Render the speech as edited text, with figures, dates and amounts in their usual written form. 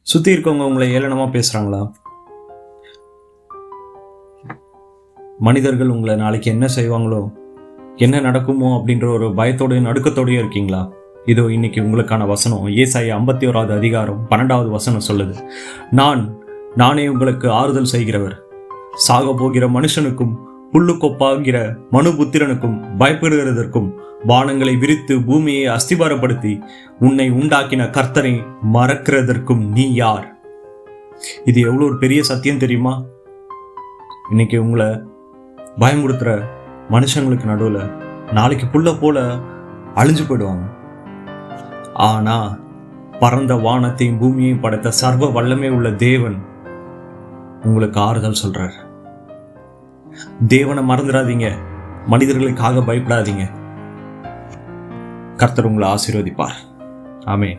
சுற்றி இருக்கவங்க உங்களை ஏளனமாக பேசுகிறாங்களா? மனிதர்கள் உங்களை நாளைக்கு என்ன செய்வாங்களோ, என்ன நடக்குமோ அப்படின்ற ஒரு பயத்தோடையும் நடுக்கத்தோடையும் இருக்கீங்களா? இதோ இன்னைக்கு உங்களுக்கான வசனம் ஏசாயா 51வது அதிகாரம் 12வது வசனம் சொல்லுது, நானே உங்களுக்கு ஆறுதல் செய்கிறவர். சாக போகிற மனுஷனுக்கும் புல்லுக்கொப்பாகிற மனுபுத்திரனுக்கும் பயப்படுகிறதற்கும் வானங்களை விரித்து பூமியை அஸ்திபாரப்படுத்தி உன்னை உண்டாக்கின கர்த்தரை மறக்கிறதற்கும் நீ யார்? இது எவ்வளோ ஒரு பெரிய சத்தியம் தெரியுமா? இன்னைக்கு உங்களை பயமுறுத்துற மனுஷங்களுக்கு நடுவில் நாளைக்கு புல்ல போல அழிஞ்சு போயிடுவாங்க. ஆனா பரந்த வானத்தையும் பூமியையும் படைத்த சர்வ வல்லமை உள்ள தேவன் உங்களுக்கு ஆறுதல் சொல்றார். தேவனை மறந்துடாதீங்க, மனிதர்களுக்காக பயப்படாதீங்க. கர்த்தர் உங்களை ஆசீர்வதிப்பார். ஆமென்.